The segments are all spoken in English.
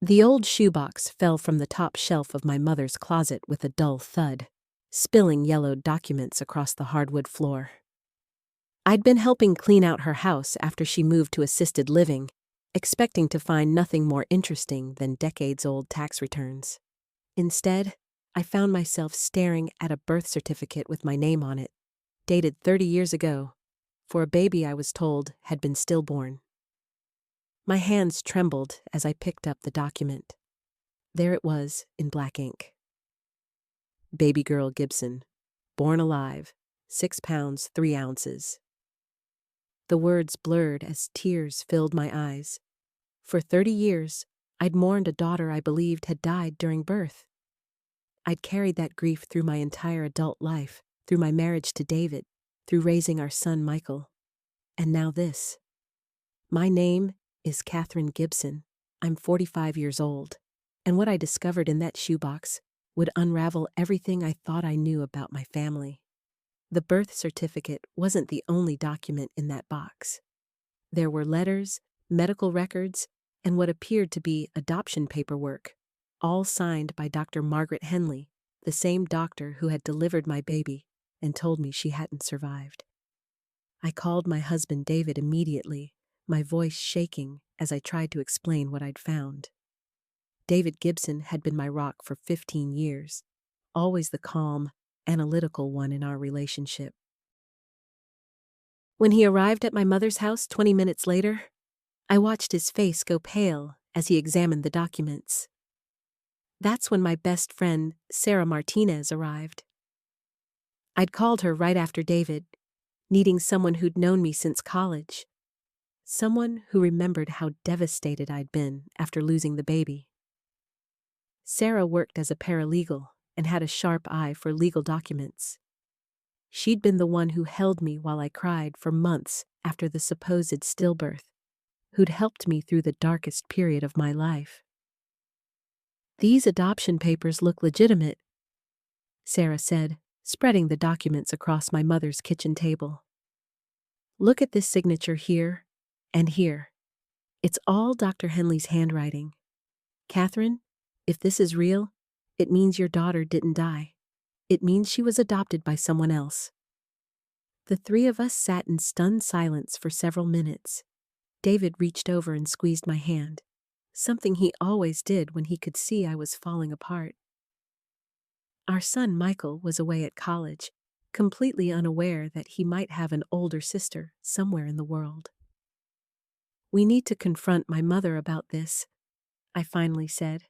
The old shoebox fell from the top shelf of my mother's closet with a dull thud, spilling yellowed documents across the hardwood floor. I'd been helping clean out her house after she moved to assisted living, expecting to find nothing more interesting than decades-old tax returns. Instead, I found myself staring at a birth certificate with my name on it, dated 30 years ago, for a baby I was told had been stillborn. My hands trembled as I picked up the document. There it was in black ink. Baby girl Gibson, born alive, 6 pounds 3 ounces. The words blurred as tears filled my eyes. For 30 years, I'd mourned a daughter I believed had died during birth. I'd carried that grief through my entire adult life, through my marriage to David, through raising our son Michael. And now this. My name is Catherine Gibson. I'm 45 years old, and what I discovered in that shoebox would unravel everything I thought I knew about my family. The birth certificate wasn't the only document in that box. There were letters, medical records, and what appeared to be adoption paperwork, all signed by Dr. Margaret Henley, the same doctor who had delivered my baby and told me she hadn't survived. I called my husband David immediately, my voice shaking as I tried to explain what I'd found. David Gibson had been my rock for 15 years, always the calm, analytical one in our relationship. When he arrived at my mother's house 20 minutes later, I watched his face go pale as he examined the documents. That's when my best friend, Sarah Martinez, arrived. I'd called her right after David, needing someone who'd known me since college. Someone who remembered how devastated I'd been after losing the baby. Sarah worked as a paralegal and had a sharp eye for legal documents. She'd been the one who held me while I cried for months after the supposed stillbirth, who'd helped me through the darkest period of my life. "These adoption papers look legitimate," Sarah said, spreading the documents across my mother's kitchen table. "Look at this signature here and here. It's all Dr. Henley's handwriting. Catherine, if this is real, it means your daughter didn't die. It means she was adopted by someone else." The three of us sat in stunned silence for several minutes. David reached over and squeezed my hand, something he always did when he could see I was falling apart. Our son Michael was away at college, completely unaware that he might have an older sister somewhere in the world. "We need to confront my mother about this," I finally said.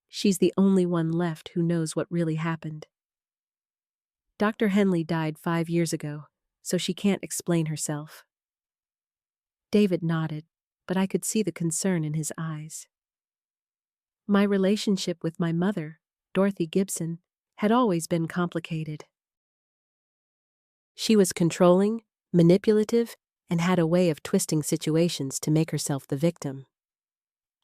"She's the only one left who knows what really happened. Dr. Henley died 5 years ago, so she can't explain herself." David nodded, but I could see the concern in his eyes. My relationship with my mother, Dorothy Gibson, had always been complicated. She was controlling, manipulative, and had a way of twisting situations to make herself the victim.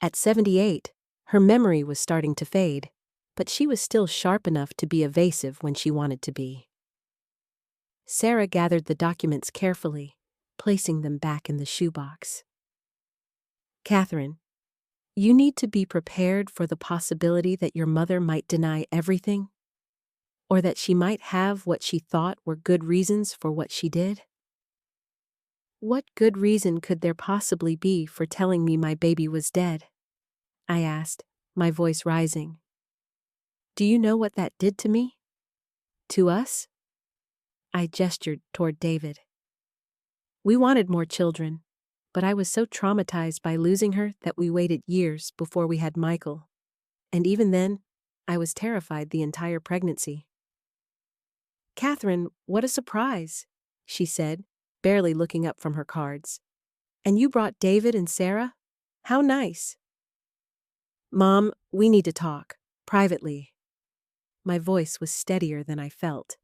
At 78, her memory was starting to fade, but she was still sharp enough to be evasive when she wanted to be. Sarah gathered the documents carefully, placing them back in the shoebox. "Catherine, you need to be prepared for the possibility that your mother might deny everything, or that she might have what she thought were good reasons for what she did. What good reason could there possibly be for telling me my baby was dead?" I asked, my voice rising. "Do you know what that did to me? To us?" I gestured toward David. "We wanted more children, but I was so traumatized by losing her that we waited years before we had Michael. And even then, I was terrified the entire pregnancy." "Catherine, what a surprise," she said, barely looking up from her cards. "And you brought David and Sarah? How nice." "Mom, we need to talk, privately." My voice was steadier than I felt.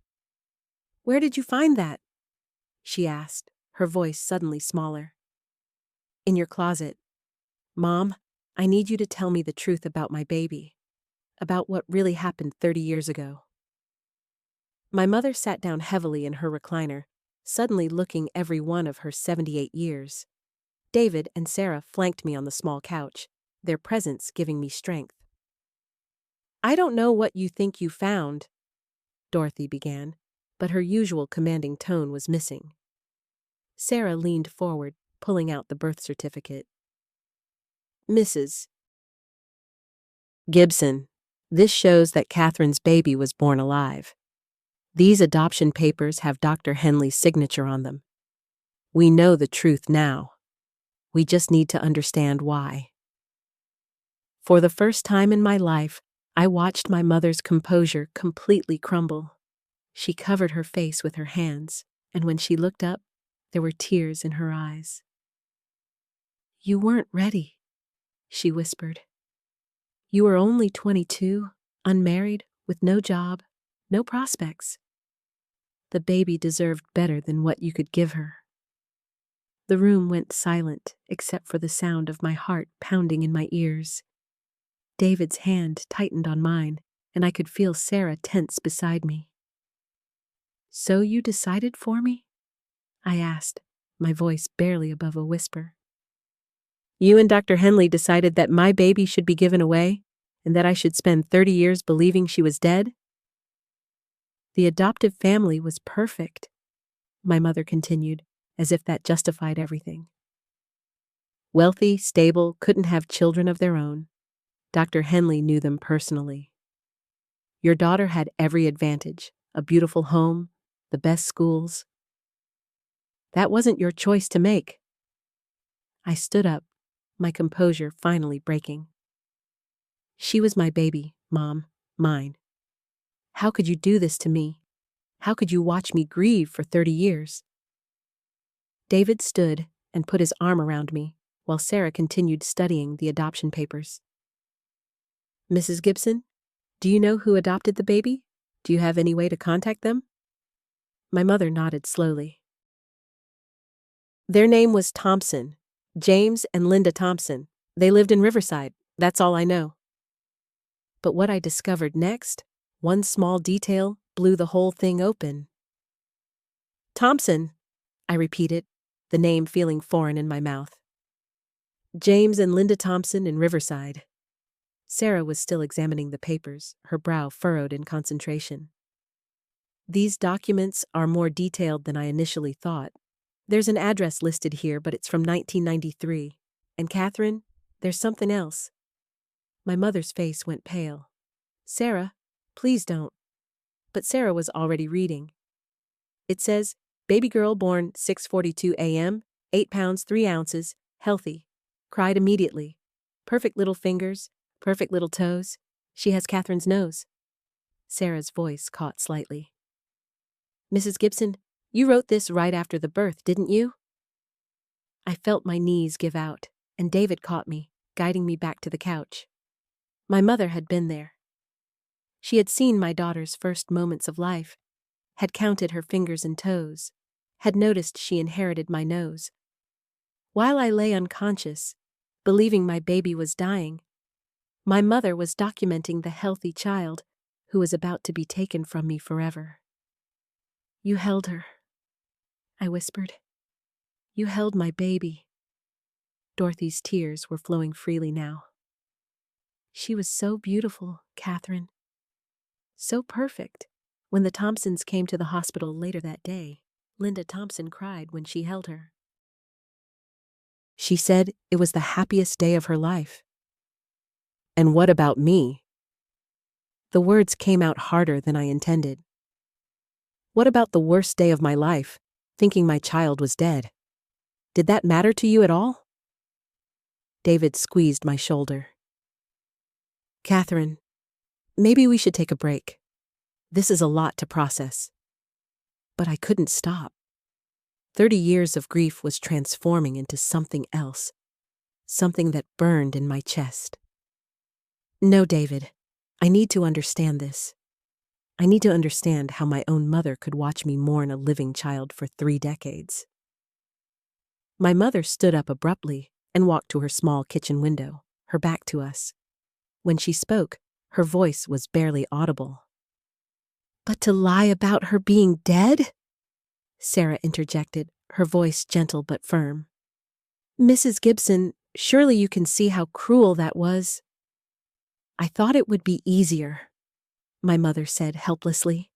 "Where did you find that?" she asked, her voice suddenly smaller. "In your closet. Mom, I need you to tell me the truth about my baby, about what really happened 30 years ago." My mother sat down heavily in her recliner, suddenly looking every one of her 78 years. David and Sarah flanked me on the small couch, their presence giving me strength. "I don't know what you think you found," Dorothy began, but her usual commanding tone was missing. Sarah leaned forward, pulling out the birth certificate. "Mrs. Gibson, this shows that Catherine's baby was born alive. These adoption papers have Dr. Henley's signature on them. We know the truth now. We just need to understand why." For the first time in my life, I watched my mother's composure completely crumble. She covered her face with her hands, and when she looked up, there were tears in her eyes. "You weren't ready," she whispered. "You were only 22, unmarried, with no job, no prospects. The baby deserved better than what you could give her." The room went silent except for the sound of my heart pounding in my ears. David's hand tightened on mine, and I could feel Sarah tense beside me. "So you decided for me?" I asked, my voice barely above a whisper. "You and Dr. Henley decided that my baby should be given away, and that I should spend 30 years believing she was dead? The adoptive family was perfect," my mother continued, as if that justified everything. "Wealthy, stable, couldn't have children of their own. Dr. Henley knew them personally. Your daughter had every advantage, a beautiful home, the best schools. That wasn't your choice to make." I stood up, my composure finally breaking. "She was my baby, Mom, mine. How could you do this to me? How could you watch me grieve for 30 years? David stood and put his arm around me, while Sarah continued studying the adoption papers. "Mrs. Gibson, do you know who adopted the baby? Do you have any way to contact them?" My mother nodded slowly. "Their name was Thompson, James and Linda Thompson. They lived in Riverside. That's all I know." But what I discovered next, one small detail, blew the whole thing open. "Thompson," I repeated, the name feeling foreign in my mouth. "James and Linda Thompson in Riverside." Sarah was still examining the papers, her brow furrowed in concentration. "These documents are more detailed than I initially thought. There's an address listed here, but it's from 1993. And Catherine, there's something else." My mother's face went pale. "Sarah, please don't." But Sarah was already reading. "It says, baby girl born 6:42 a.m., 8 pounds 3 ounces, healthy. Cried immediately. Perfect little fingers, perfect little toes. She has Catherine's nose." Sarah's voice caught slightly. "Mrs. Gibson, you wrote this right after the birth, didn't you?" I felt my knees give out, and David caught me, guiding me back to the couch. My mother had been there. She had seen my daughter's first moments of life, had counted her fingers and toes, had noticed she inherited my nose. While I lay unconscious, believing my baby was dying, my mother was documenting the healthy child who was about to be taken from me forever. "You held her," I whispered. "You held my baby." Dorothy's tears were flowing freely now. "She was so beautiful, Catherine. So perfect." When the Thompsons came to the hospital later that day, Linda Thompson cried when she held her. She said it was the happiest day of her life. "And what about me?" The words came out harder than I intended. "What about the worst day of my life, thinking my child was dead? Did that matter to you at all?" David squeezed my shoulder. "Catherine, maybe we should take a break. This is a lot to process." But I couldn't stop. 30 years of grief was transforming into something else, something that burned in my chest. "No, David, I need to understand this. I need to understand how my own mother could watch me mourn a living child for 3 decades. My mother stood up abruptly and walked to her small kitchen window, her back to us. When she spoke, her voice was barely audible. "But to lie about her being dead?" Sarah interjected, her voice gentle but firm. "Mrs. Gibson, Surely you can see how cruel that was." "I thought it would be easier," my mother said helplessly.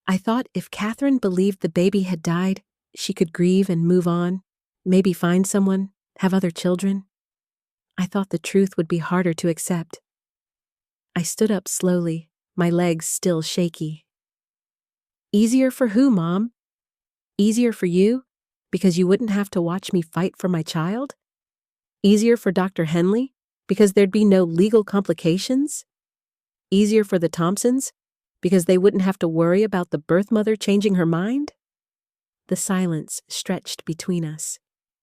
"I thought if Catherine believed the baby had died, she could grieve and move on, maybe find someone, have other children. I thought the truth would be harder to accept." I stood up slowly, my legs still shaky. "Easier for who, Mom? Easier for you, because you wouldn't have to watch me fight for my child? Easier for Dr. Henley, because there'd be no legal complications? Easier for the Thompsons, because they wouldn't have to worry about the birth mother changing her mind?" The silence stretched between us,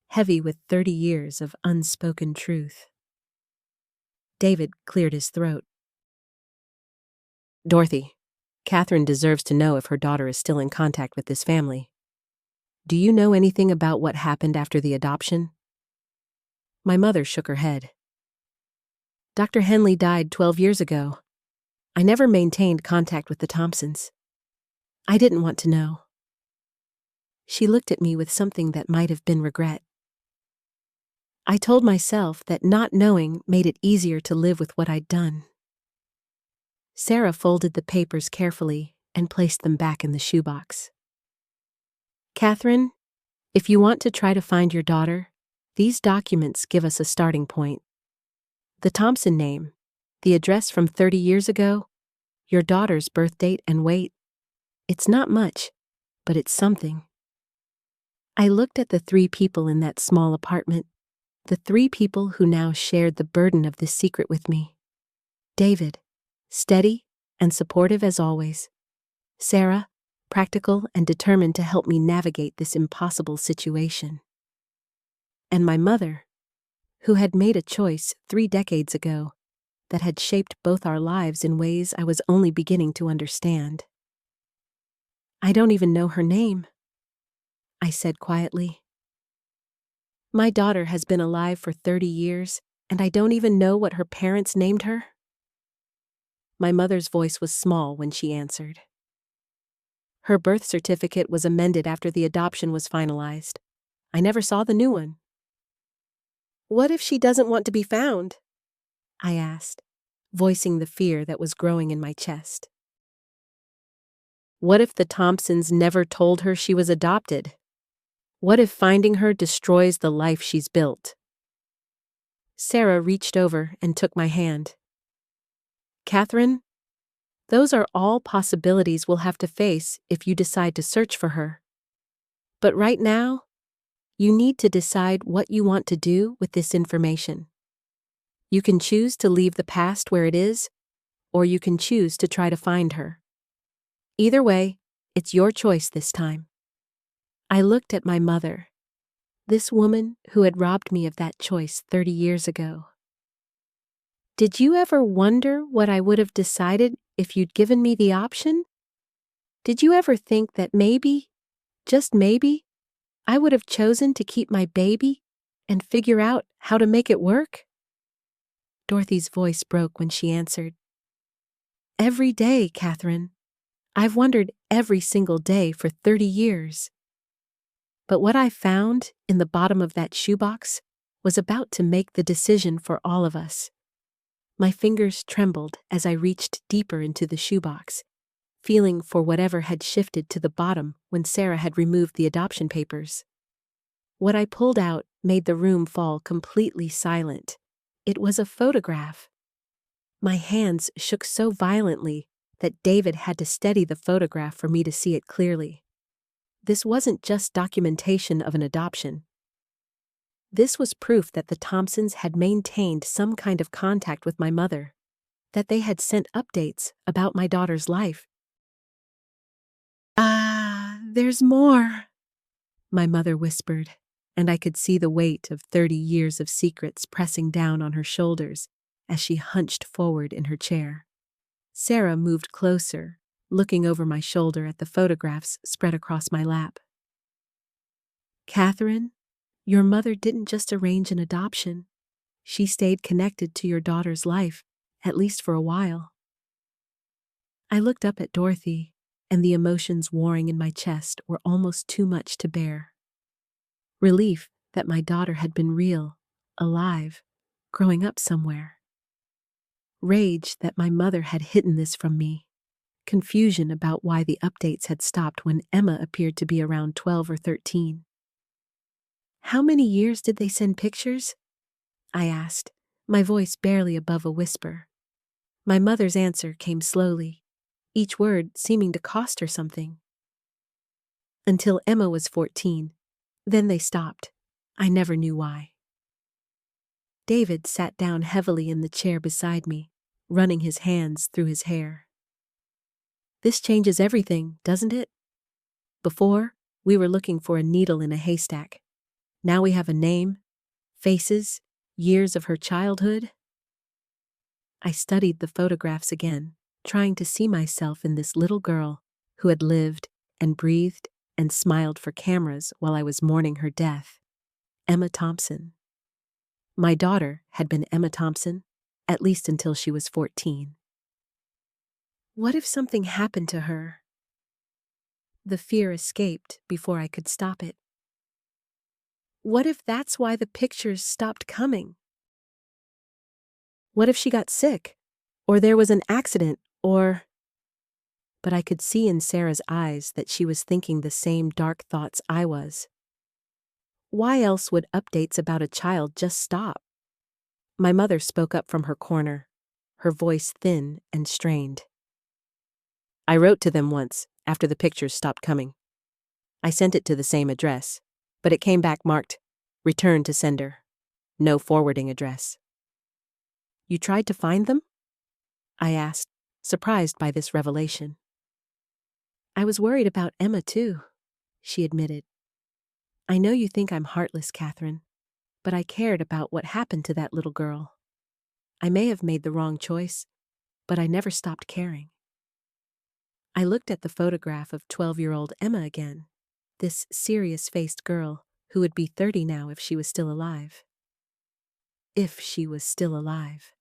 heavy with 30 years of unspoken truth. David cleared his throat. "Dorothy, Catherine deserves to know if her daughter is still in contact with this family. Do you know anything about what happened after the adoption?" My mother shook her head. "Dr. Henley died 12 years ago. I never maintained contact with the Thompsons. I didn't want to know." She looked at me with something that might have been regret. I told myself that not knowing made it easier to live with what I'd done. Sarah folded the papers carefully and placed them back in the shoebox. "Catherine, if you want to try to find your daughter, these documents give us a starting point. The Thompson name, the address from 30 years ago, your daughter's birth date and weight. It's not much, but it's something." I looked at the 3 people in that small apartment, the 3 people who now shared the burden of this secret with me. David, steady and supportive as always. Sarah, practical and determined to help me navigate this impossible situation. And my mother, who had made a choice 3 decades ago that had shaped both our lives in ways I was only beginning to understand. "I don't even know her name," I said quietly. "My daughter has been alive for 30 years, and I don't even know what her parents named her." My mother's voice was small when she answered. "Her birth certificate was amended after the adoption was finalized. I never saw the new one." "What if she doesn't want to be found?" I asked, voicing the fear that was growing in my chest. "What if the Thompsons never told her she was adopted? What if finding her destroys the life she's built?" Sarah reached over and took my hand. "Catherine, those are all possibilities we'll have to face if you decide to search for her. But right now, you need to decide what you want to do with this information. You can choose to leave the past where it is, or you can choose to try to find her. Either way, it's your choice this time." I looked at my mother, this woman who had robbed me of that choice 30 years ago. "Did you ever wonder what I would have decided if you'd given me the option? Did you ever think that maybe, just maybe, I would have chosen to keep my baby and figure out how to make it work?" Dorothy's voice broke when she answered. "Every day, Catherine. I've wondered every single day for 30 years. But what I found in the bottom of that shoebox was about to make the decision for all of us." My fingers trembled as I reached deeper into the shoebox, feeling for whatever had shifted to the bottom when Sarah had removed the adoption papers. What I pulled out made the room fall completely silent. It was a photograph. My hands shook so violently that David had to steady the photograph for me to see it clearly. This wasn't just documentation of an adoption. This was proof that the Thompsons had maintained some kind of contact with my mother, that they had sent updates about my daughter's life. There's more," my mother whispered, and I could see the weight of 30 years of secrets pressing down on her shoulders as she hunched forward in her chair. Sarah moved closer, looking over my shoulder at the photographs spread across my lap. "Catherine, your mother didn't just arrange an adoption. She stayed connected to your daughter's life, at least for a while." I looked up at Dorothy, and the emotions warring in my chest were almost too much to bear. Relief that my daughter had been real, alive, growing up somewhere. Rage that my mother had hidden this from me. Confusion about why the updates had stopped when Emma appeared to be around 12 or 13. How many years did they send pictures? I asked, my voice barely above a whisper. My mother's answer came slowly, each word seeming to cost her something. Until Emma was 14. Then they stopped. I never knew why. David sat down heavily in the chair beside me, running his hands through his hair. This changes everything, doesn't it? Before, we were looking for a needle in a haystack. Now we have a name, faces, years of her childhood. I studied the photographs again, trying to see myself in this little girl who had lived and breathed and smiled for cameras while I was mourning her death. Emma Thompson. My daughter had been Emma Thompson, at least until she was 14. What if something happened to her? The fear escaped before I could stop it. What if that's why the pictures stopped coming? What if she got sick? Or there was an accident? Or... But I could see in Sarah's eyes that she was thinking the same dark thoughts I was. Why else would updates about a child just stop? My mother spoke up from her corner, her voice thin and strained. I wrote to them once, after the pictures stopped coming. I sent it to the same address, but it came back marked, "Return to sender. No forwarding address." You tried to find them? I asked, surprised by this revelation. I was worried about Emma too, she admitted. I know you think I'm heartless, Catherine, but I cared about what happened to that little girl. I may have made the wrong choice, but I never stopped caring. I looked at the photograph of 12-year-old Emma again, this serious-faced girl who would be 30 now if she was still alive. If she was still alive.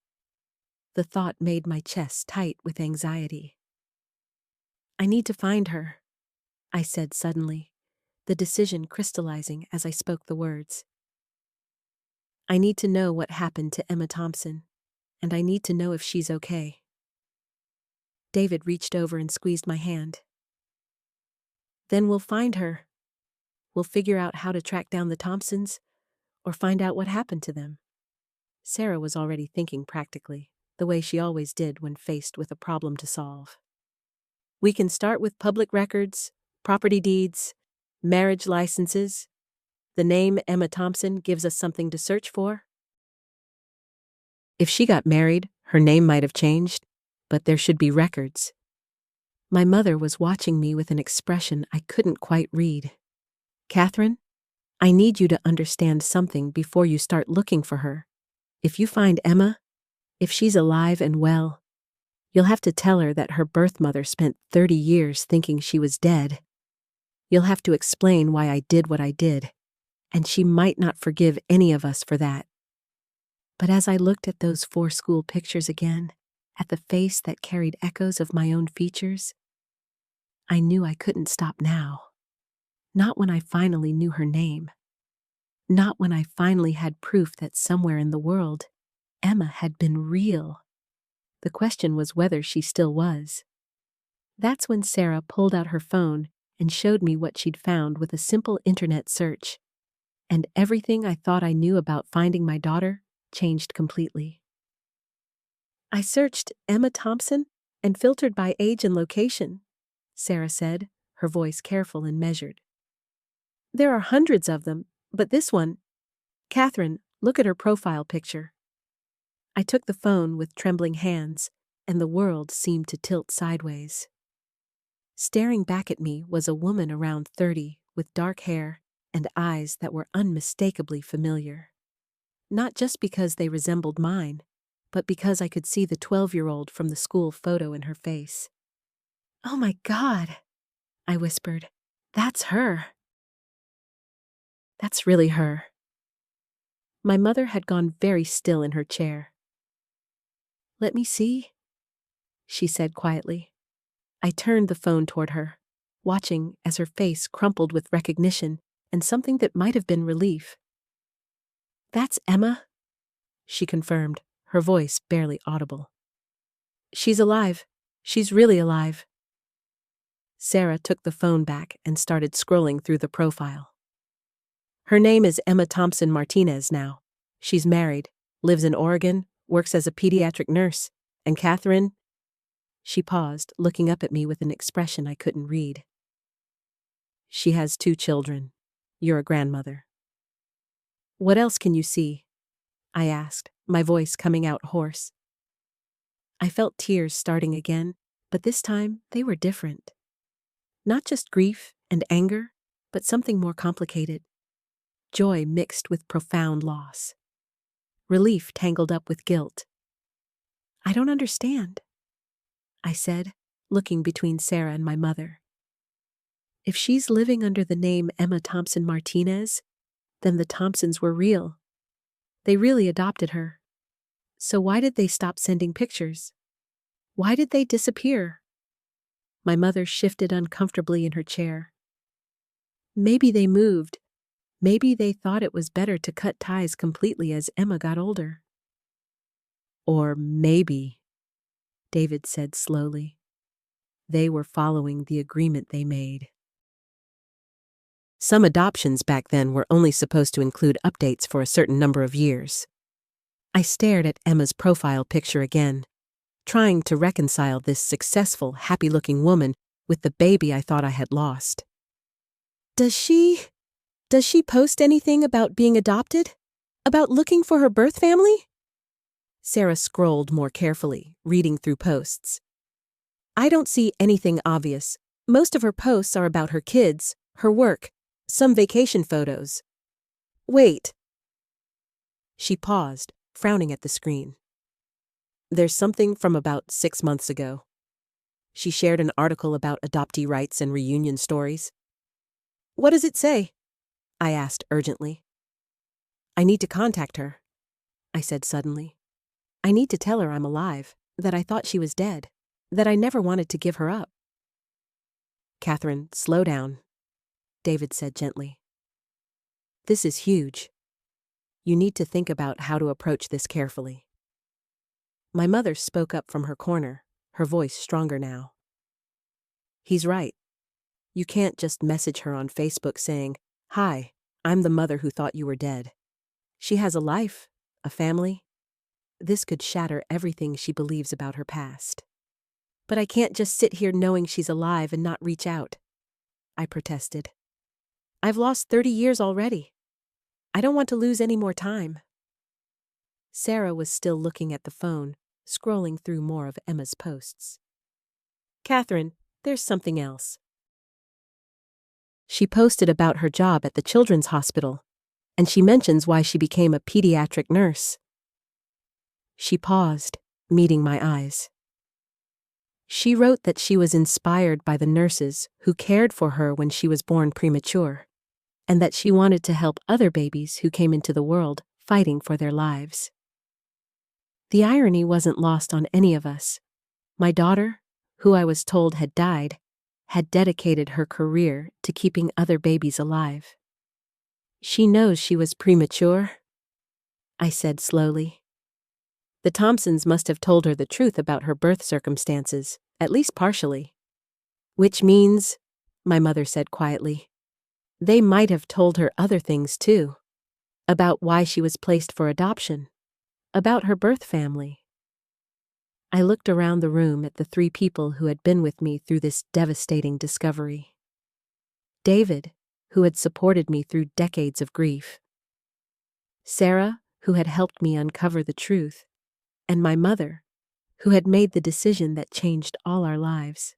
The thought made my chest tight with anxiety. I need to find her, I said suddenly, the decision crystallizing as I spoke the words. I need to know what happened to Emma Thompson, and I need to know if she's okay. David reached over and squeezed my hand. Then we'll find her. We'll figure out how to track down the Thompsons, or find out what happened to them. Sarah was already thinking practically, the way she always did when faced with a problem to solve. We can start with public records, property deeds, marriage licenses. The name Emma Thompson gives us something to search for. If she got married, her name might have changed, but there should be records. My mother was watching me with an expression I couldn't quite read. Catherine, I need you to understand something before you start looking for her. If you find Emma, if she's alive and well, you'll have to tell her that her birth mother spent 30 years thinking she was dead. You'll have to explain why I did what I did, and she might not forgive any of us for that. But as I looked at those 4 school pictures again, at the face that carried echoes of my own features, I knew I couldn't stop now. Not when I finally knew her name. Not when I finally had proof that somewhere in the world, Emma had been real. The question was whether she still was. That's when Sarah pulled out her phone and showed me what she'd found with a simple internet search. And everything I thought I knew about finding my daughter changed completely. I searched Emma Thompson and filtered by age and location, Sarah said, her voice careful and measured. There are hundreds of them, but this one... Catherine, look at her profile picture. I took the phone with trembling hands, and the world seemed to tilt sideways. Staring back at me was a woman around 30 with dark hair and eyes that were unmistakably familiar. Not just because they resembled mine, but because I could see the 12-year-old from the school photo in her face. Oh my God, I whispered. That's her. That's really her. My mother had gone very still in her chair. Let me see, she said quietly. I turned the phone toward her, watching as her face crumpled with recognition and something that might have been relief. That's Emma, she confirmed, her voice barely audible. She's alive. She's really alive. Sarah took the phone back and started scrolling through the profile. Her name is Emma Thompson Martinez now. She's married, lives in Oregon, works as a pediatric nurse. And Catherine? She paused, looking up at me with an expression I couldn't read. She has 2 children. You're a grandmother. What else can you see? I asked, my voice coming out hoarse. I felt tears starting again, but this time they were different. Not just grief and anger, but something more complicated. Joy mixed with profound loss. Relief tangled up with guilt. I don't understand, I said, looking between Sarah and my mother. If she's living under the name Emma Thompson Martinez, then the Thompsons were real. They really adopted her. So why did they stop sending pictures? Why did they disappear? My mother shifted uncomfortably in her chair. Maybe they moved. Maybe they thought it was better to cut ties completely as Emma got older. Or maybe, David said slowly, they were following the agreement they made. Some adoptions back then were only supposed to include updates for a certain number of years. I stared at Emma's profile picture again, trying to reconcile this successful, happy-looking woman with the baby I thought I had lost. Does she post anything about being adopted? About looking for her birth family? Sarah scrolled more carefully, reading through posts. I don't see anything obvious. Most of her posts are about her kids, her work, some vacation photos. Wait. She paused, frowning at the screen. There's something from about 6 months ago. She shared an article about adoptee rights and reunion stories. What does it say? I asked urgently. I need to contact her, I said suddenly. I need to tell her I'm alive, that I thought she was dead, that I never wanted to give her up. Catherine, slow down, David said gently. This is huge. You need to think about how to approach this carefully. My mother spoke up from her corner, her voice stronger now. He's right. You can't just message her on Facebook saying, "Hi, I'm the mother who thought you were dead." She has a life, a family. This could shatter everything she believes about her past. But I can't just sit here knowing she's alive and not reach out, I protested. I've lost 30 years already. I don't want to lose any more time. Sarah was still looking at the phone, scrolling through more of Emma's posts. Catherine, there's something else. She posted about her job at the children's hospital, and she mentions why she became a pediatric nurse. She paused, meeting my eyes. She wrote that she was inspired by the nurses who cared for her when she was born premature, and that she wanted to help other babies who came into the world fighting for their lives. The irony wasn't lost on any of us. My daughter, who I was told had died, had dedicated her career to keeping other babies alive. She knows she was premature, I said slowly. The Thompsons must have told her the truth about her birth circumstances, at least partially. Which means, my mother said quietly, they might have told her other things too. About why she was placed for adoption. About her birth family. I looked around the room at the 3 people who had been with me through this devastating discovery. David, who had supported me through decades of grief. Sarah, who had helped me uncover the truth. And my mother, who had made the decision that changed all our lives.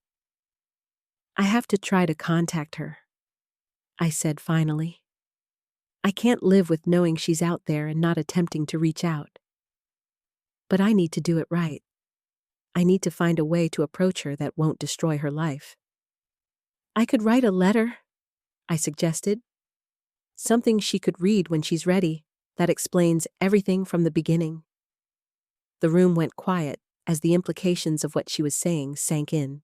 I have to try to contact her, I said finally. I can't live with knowing she's out there and not attempting to reach out. But I need to do it right. I need to find a way to approach her that won't destroy her life. I could write a letter, I suggested. Something she could read when she's ready, that explains everything from the beginning. The room went quiet as the implications of what she was saying sank in.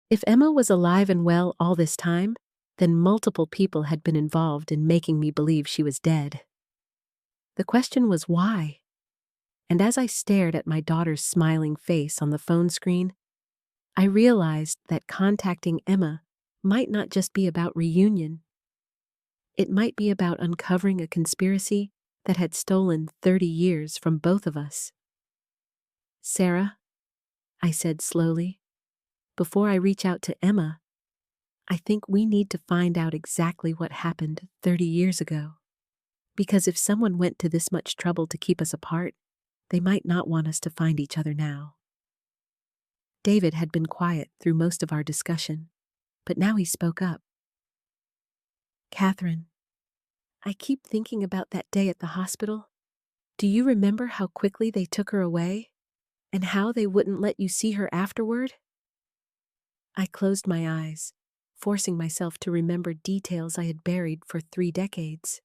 If Emma was alive and well all this time, then multiple people had been involved in making me believe she was dead. The question was why? And as I stared at my daughter's smiling face on the phone screen, I realized that contacting Emma might not just be about reunion. It might be about uncovering a conspiracy that had stolen 30 years from both of us. Sarah, I said slowly, before I reach out to Emma, I think we need to find out exactly what happened 30 years ago. Because if someone went to this much trouble to keep us apart, they might not want us to find each other now. David had been quiet through most of our discussion, but now he spoke up. Catherine, I keep thinking about that day at the hospital. Do you remember how quickly they took her away? And how they wouldn't let you see her afterward? I closed my eyes, forcing myself to remember details I had buried for 3 decades.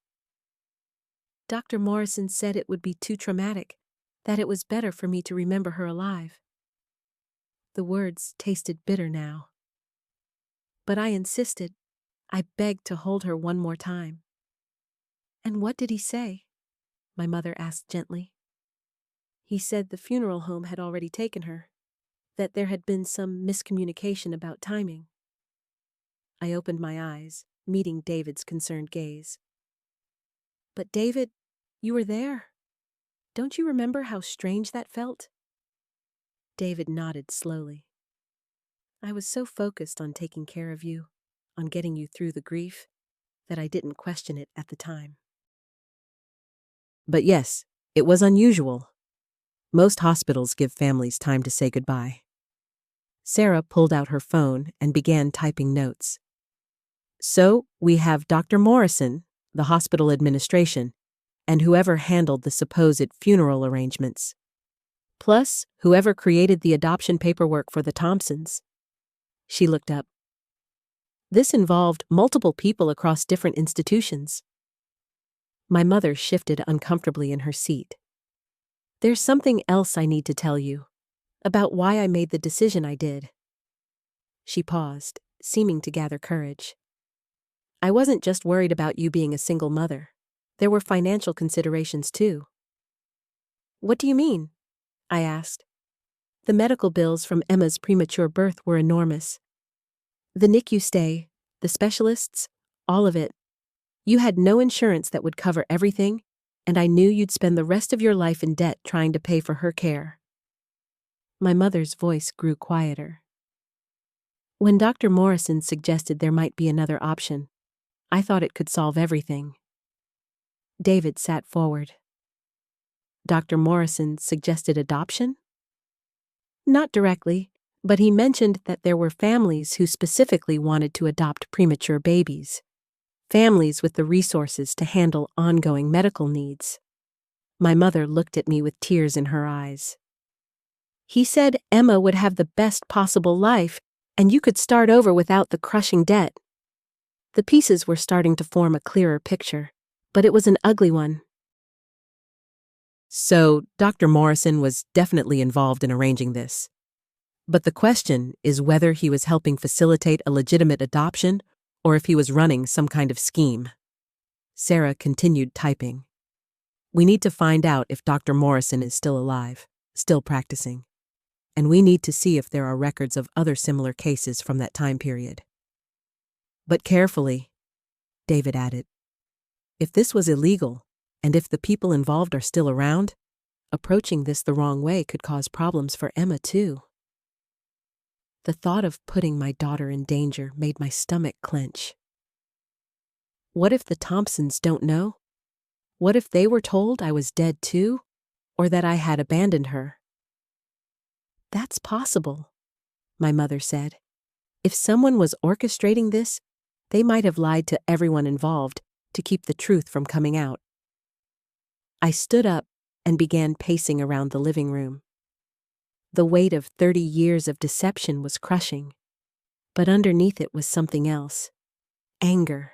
Dr. Morrison said it would be too traumatic, that it was better for me to remember her alive. The words tasted bitter now. But I insisted. I begged to hold her one more time. And what did he say? My mother asked gently. He said the funeral home had already taken her, that there had been some miscommunication about timing. I opened my eyes, meeting David's concerned gaze. But David, you were there. Don't you remember how strange that felt? David nodded slowly. I was so focused on taking care of you, on getting you through the grief, that I didn't question it at the time. But yes, it was unusual. Most hospitals give families time to say goodbye. Sarah pulled out her phone and began typing notes. So, we have Dr. Morrison, the hospital administration, and whoever handled the supposed funeral arrangements. Plus, whoever created the adoption paperwork for the Thompsons. She looked up. This involved multiple people across different institutions. My mother shifted uncomfortably in her seat. There's something else I need to tell you, about why I made the decision I did. She paused, seeming to gather courage. I wasn't just worried about you being a single mother. There were financial considerations too. What do you mean? I asked. The medical bills from Emma's premature birth were enormous. The NICU stay, the specialists, all of it. You had no insurance that would cover everything, and I knew you'd spend the rest of your life in debt trying to pay for her care. My mother's voice grew quieter. When Dr. Morrison suggested there might be another option, I thought it could solve everything. David sat forward. Dr. Morrison suggested adoption? Not directly, but he mentioned that there were families who specifically wanted to adopt premature babies. Families with the resources to handle ongoing medical needs. My mother looked at me with tears in her eyes. He said Emma would have the best possible life, and you could start over without the crushing debt. The pieces were starting to form a clearer picture, but it was an ugly one. So, Dr. Morrison was definitely involved in arranging this. But the question is whether he was helping facilitate a legitimate adoption or if he was running some kind of scheme. Sarah continued typing. We need to find out if Dr. Morrison is still alive, still practicing. And we need to see if there are records of other similar cases from that time period. But carefully, David added. If this was illegal, and if the people involved are still around, approaching this the wrong way could cause problems for Emma too. The thought of putting my daughter in danger made my stomach clench. What if the Thompsons don't know? What if they were told I was dead too, or that I had abandoned her? That's possible, my mother said. If someone was orchestrating this, they might have lied to everyone involved to keep the truth from coming out. I stood up and began pacing around the living room. The weight of 30 years of deception was crushing, but underneath it was something else. Anger.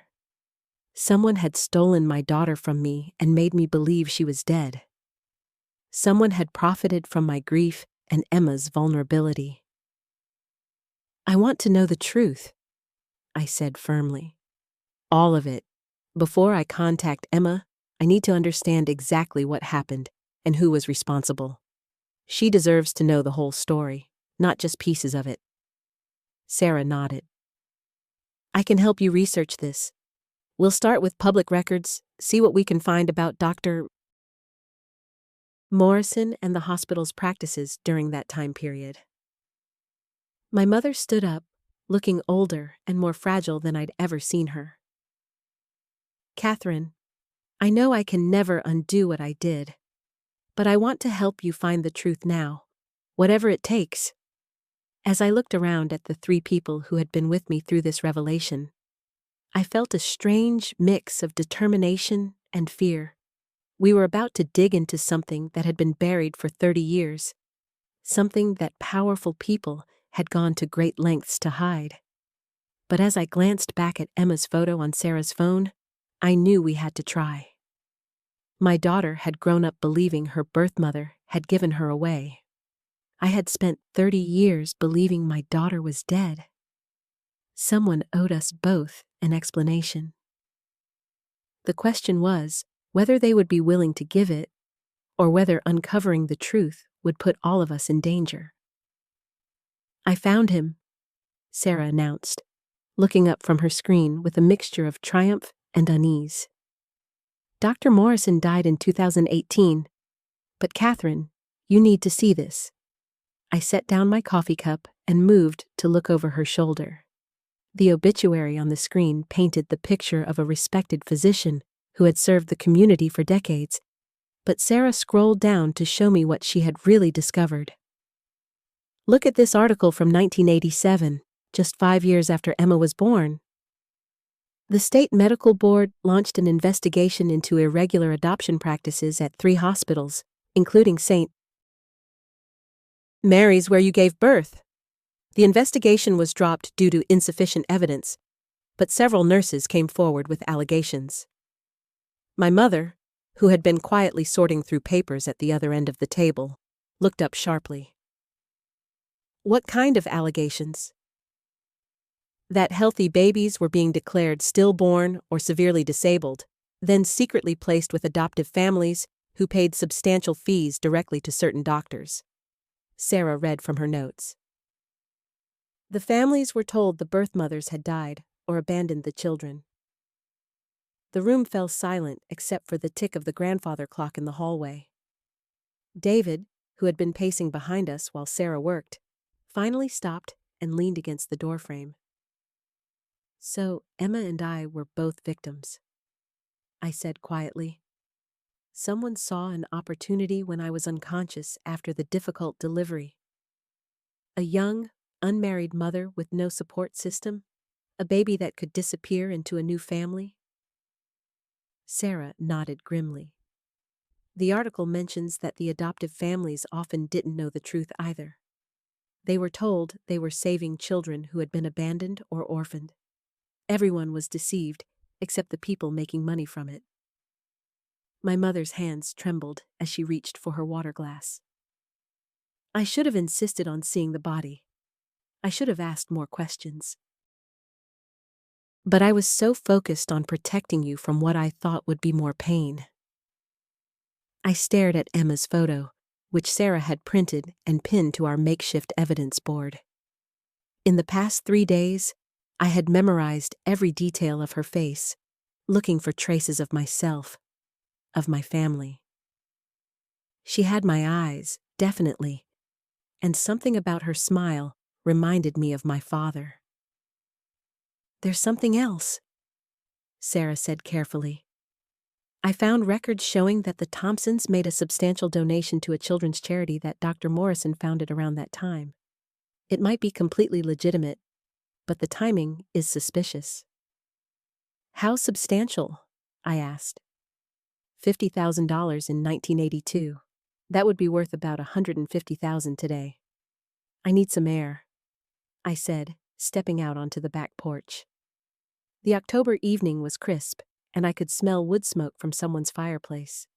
Someone had stolen my daughter from me and made me believe she was dead. Someone had profited from my grief and Emma's vulnerability. I want to know the truth, I said firmly. All of it. Before I contact Emma, I need to understand exactly what happened and who was responsible. She deserves to know the whole story, not just pieces of it. Sarah nodded. I can help you research this. We'll start with public records, see what we can find about Dr. Morrison and the hospital's practices during that time period. My mother stood up, looking older and more fragile than I'd ever seen her. Catherine, I know I can never undo what I did, but I want to help you find the truth now, whatever it takes. As I looked around at the three people who had been with me through this revelation, I felt a strange mix of determination and fear. We were about to dig into something that had been buried for 30 years, something that powerful people had gone to great lengths to hide. But as I glanced back at Emma's photo on Sarah's phone, I knew we had to try. My daughter had grown up believing her birth mother had given her away. I had spent 30 years believing my daughter was dead. Someone owed us both an explanation. The question was whether they would be willing to give it, or whether uncovering the truth would put all of us in danger. I found him, Sarah announced, looking up from her screen with a mixture of triumph and unease. Dr. Morrison died in 2018, but Catherine, you need to see this. I set down my coffee cup and moved to look over her shoulder. The obituary on the screen painted the picture of a respected physician who had served the community for decades, but Sarah scrolled down to show me what she had really discovered. Look at this article from 1987, just 5 years after Emma was born. The state medical board launched an investigation into irregular adoption practices at 3 hospitals, including St. Mary's, where you gave birth. The investigation was dropped due to insufficient evidence, but several nurses came forward with allegations. My mother, who had been quietly sorting through papers at the other end of the table, looked up sharply. What kind of allegations? That healthy babies were being declared stillborn or severely disabled, then secretly placed with adoptive families who paid substantial fees directly to certain doctors. Sarah read from her notes. The families were told the birth mothers had died or abandoned the children. The room fell silent except for the tick of the grandfather clock in the hallway. David, who had been pacing behind us while Sarah worked, finally stopped and leaned against the doorframe. So Emma and I were both victims, I said quietly. Someone saw an opportunity when I was unconscious after the difficult delivery. A young, unmarried mother with no support system, a baby that could disappear into a new family. Sarah nodded grimly. The article mentions that the adoptive families often didn't know the truth either. They were told they were saving children who had been abandoned or orphaned. Everyone was deceived, except the people making money from it. My mother's hands trembled as she reached for her water glass. I should have insisted on seeing the body. I should have asked more questions. But I was so focused on protecting you from what I thought would be more pain. I stared at Emma's photo, which Sarah had printed and pinned to our makeshift evidence board. In the past 3 days, I had memorized every detail of her face, looking for traces of myself, of my family. She had my eyes, definitely, and something about her smile reminded me of my father. There's something else, Sarah said carefully. I found records showing that the Thompsons made a substantial donation to a children's charity that Dr. Morrison founded around that time. It might be completely legitimate, but the timing is suspicious. How substantial? I asked. $50,000 in 1982. That would be worth about $150,000 today. I need some air, I said, stepping out onto the back porch. The October evening was crisp, and I could smell wood smoke from someone's fireplace.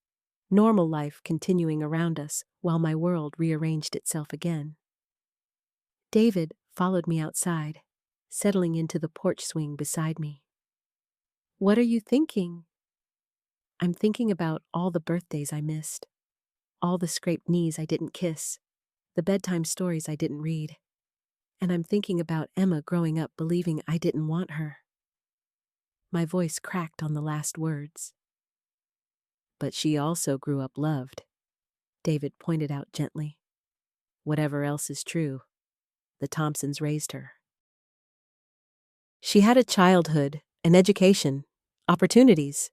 Normal life continuing around us while my world rearranged itself again. David followed me outside, settling into the porch swing beside me. What are you thinking? I'm thinking about all the birthdays I missed, all the scraped knees I didn't kiss, the bedtime stories I didn't read. And I'm thinking about Emma growing up believing I didn't want her. My voice cracked on the last words. But she also grew up loved, David pointed out gently. Whatever else is true, the Thompsons raised her. She had a childhood, an education, opportunities.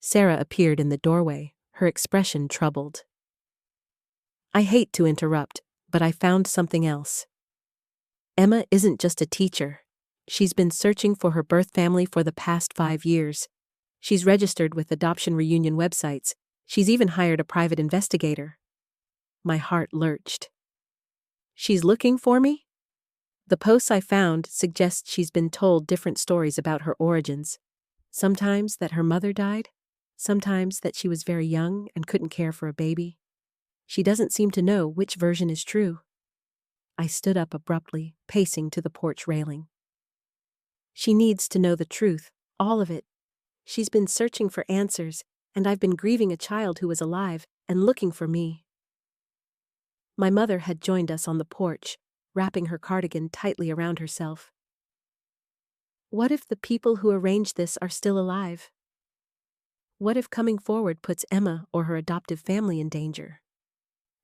Sarah appeared in the doorway, her expression troubled. I hate to interrupt, but I found something else. Emma isn't just a teacher. She's been searching for her birth family for the past 5 years. She's registered with adoption reunion websites. She's even hired a private investigator. My heart lurched. She's looking for me? The posts I found suggest she's been told different stories about her origins. Sometimes that her mother died, sometimes that she was very young and couldn't care for a baby. She doesn't seem to know which version is true. I stood up abruptly, pacing to the porch railing. She needs to know the truth, all of it. She's been searching for answers, and I've been grieving a child who was alive and looking for me. My mother had joined us on the porch, wrapping her cardigan tightly around herself. What if the people who arranged this are still alive? What if coming forward puts Emma or her adoptive family in danger?